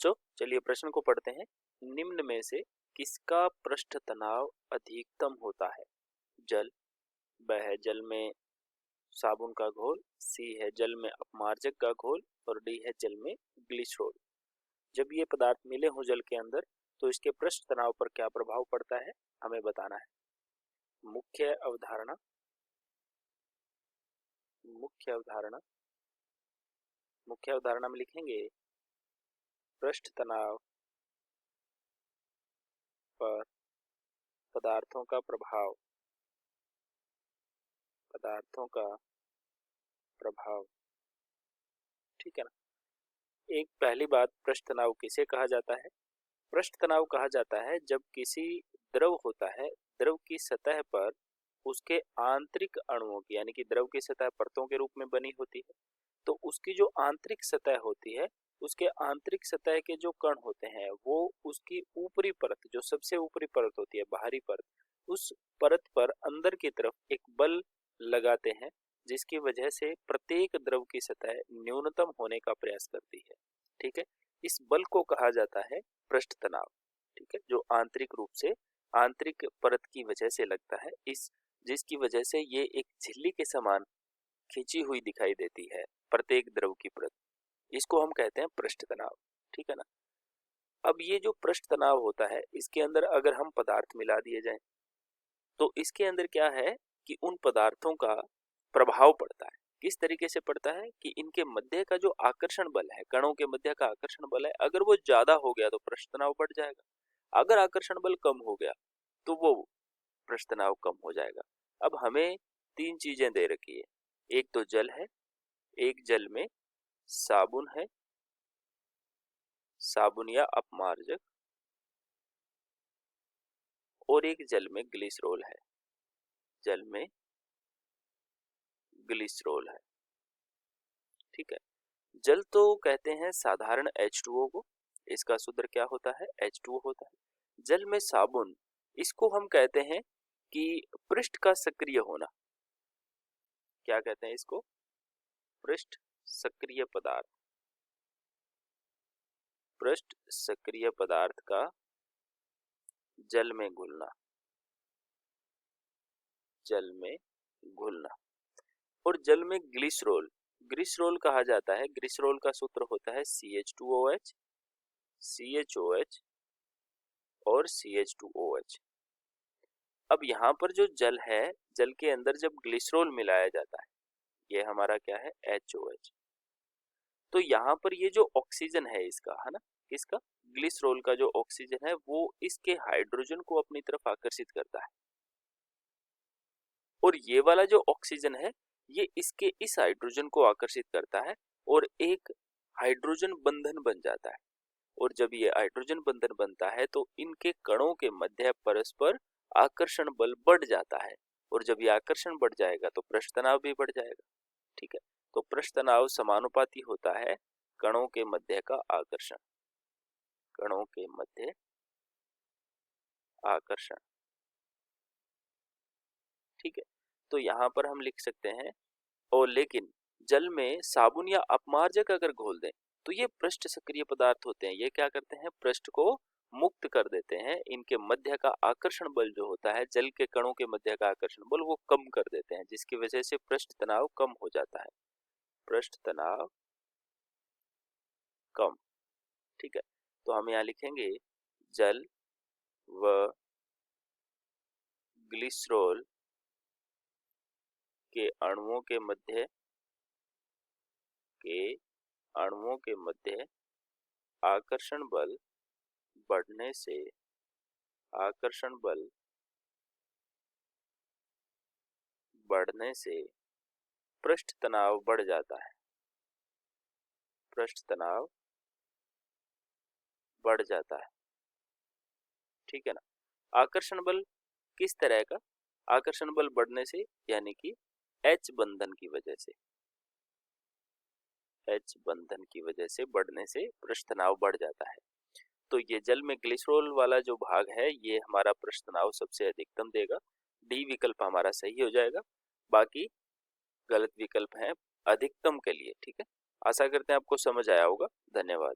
बच्चों चलिए प्रश्न को पढ़ते हैं। निम्न में से किसका पृष्ठ तनाव अधिकतम होता है? जल, ब है जल में साबुन का घोल, सी है जल में अपमार्जक का घोल और डी है जल में ग्लिसरॉल। जब ये पदार्थ मिले हों जल के अंदर तो इसके पृष्ठ तनाव पर क्या प्रभाव पड़ता है हमें बताना है। मुख्य अवधारणा, मुख्य अवधारणा, मुख्य अवधारणा में लिखेंगे पृष्ठ तनाव पर पदार्थों का प्रभाव, पदार्थों का प्रभाव। ठीक है ना। एक पहली बात, पृष्ठ तनाव किसे कहा जाता है? पृष्ठ तनाव कहा जाता है जब किसी द्रव होता है, द्रव की सतह पर उसके आंतरिक अणुओं की, यानी कि द्रव की सतह परतों के रूप में बनी होती है, तो उसकी जो आंतरिक सतह होती है, उसके आंतरिक सतह के जो कण होते हैं वो उसकी ऊपरी परत, जो सबसे ऊपरी परत होती है, बाहरी परत, उस परत पर अंदर की तरफ एक बल लगाते हैं जिसकी वजह से प्रत्येक द्रव की सतह न्यूनतम होने का प्रयास करती है। ठीक है, इस बल को कहा जाता है पृष्ठ तनाव। ठीक है, जो आंतरिक रूप से आंतरिक परत की वजह से लगता है, इस जिसकी वजह से ये एक झिल्ली के समान खींची हुई दिखाई देती है प्रत्येक द्रव की परत, इसको हम कहते हैं पृष्ठ तनाव। ठीक है ना। अब ये जो पृष्ठ तनाव होता है इसके अंदर अगर हम पदार्थ मिला दिए जाएं तो इसके अंदर क्या है कि उन पदार्थों का प्रभाव पड़ता है। किस तरीके से पड़ता है कि इनके मध्य का जो आकर्षण बल है, कणों के मध्य का आकर्षण बल है, अगर वो ज्यादा हो गया तो पृष्ठ तनाव बढ़ जाएगा, अगर आकर्षण बल कम हो गया तो वो पृष्ठ तनाव कम हो जाएगा। अब हमें तीन चीजें दे रखी है, एक तो जल है, एक जल में साबुन है, साबुन या अपमार्जक, और एक जल में ग्लिसरॉल है, जल में ग्लिसरॉल है। ठीक है, जल तो कहते हैं साधारण H2O को, इसका सूत्र क्या होता है? H2O होता है। जल में साबुन, इसको हम कहते हैं कि पृष्ठ का सक्रिय होना। क्या कहते हैं इसको? पृष्ठ सक्रिय पदार्थ, पृष्ठ सक्रिय पदार्थ का जल में घुलना, जल में घुलना। और जल में ग्लिसरॉल, ग्लिसरॉल कहा जाता है, ग्लिसरॉल का सूत्र होता है CH2OH, CHOH और CH2OH। अब यहाँ पर जो जल है, जल के अंदर जब ग्लिसरॉल मिलाया जाता है, ये हमारा क्या है? HOH। तो यहाँ पर ये जो ऑक्सीजन है इसका, है ना, किसका? ग्लिसरॉल का जो ऑक्सीजन है वो इसके हाइड्रोजन को अपनी तरफ आकर्षित करता है, और ये वाला जो ऑक्सीजन है ये इसके इस हाइड्रोजन को आकर्षित करता है और एक हाइड्रोजन बंधन बन जाता है। और जब ये हाइड्रोजन बंधन बनता है तो इनके कणों के मध्य परस्पर आकर्षण बल बढ़ जाता है, और जब ये आकर्षण बढ़ जाएगा तो पृष्ठ तनाव भी बढ़ जाएगा। ठीक है, तो पृष्ठ तनाव समानुपाती होता है कणों के मध्य का आकर्षण, कणों के मध्य आकर्षण। ठीक है, तो यहाँ पर हम लिख सकते हैं, और लेकिन जल में साबुन या अपमार्जक अगर घोल दें तो ये पृष्ठ सक्रिय पदार्थ होते हैं, ये क्या करते हैं? पृष्ठ को मुक्त कर देते हैं, इनके मध्य का आकर्षण बल जो होता है, जल के कणों के मध्य का आकर्षण बल, वो कम कर देते हैं, जिसकी वजह से पृष्ठ तनाव कम हो जाता है, पृष्ठ तनाव कम। ठीक है, तो हम यहाँ लिखेंगे जल व ग्लिसरॉल के अणुओं के मध्य, के अणुओं के मध्य आकर्षण बल बढ़ने से, आकर्षण बल बढ़ने से पृष्ठ तनाव बढ़ जाता है, पृष्ठ तनाव बढ़ जाता है। ठीक है ना। आकर्षण बल किस तरह का? आकर्षण बल बढ़ने से यानी कि H बंधन की वजह से, H बंधन की वजह से बढ़ने से पृष्ठ तनाव बढ़ जाता है। तो ये जल में ग्लिसरॉल वाला जो भाग है ये हमारा पृष्ठ तनाव सबसे अधिकतम देगा, डी विकल्प हमारा सही हो जाएगा, बाकी गलत विकल्प है अधिकतम के लिए। ठीक है, आशा करते हैं आपको समझ आया होगा। धन्यवाद।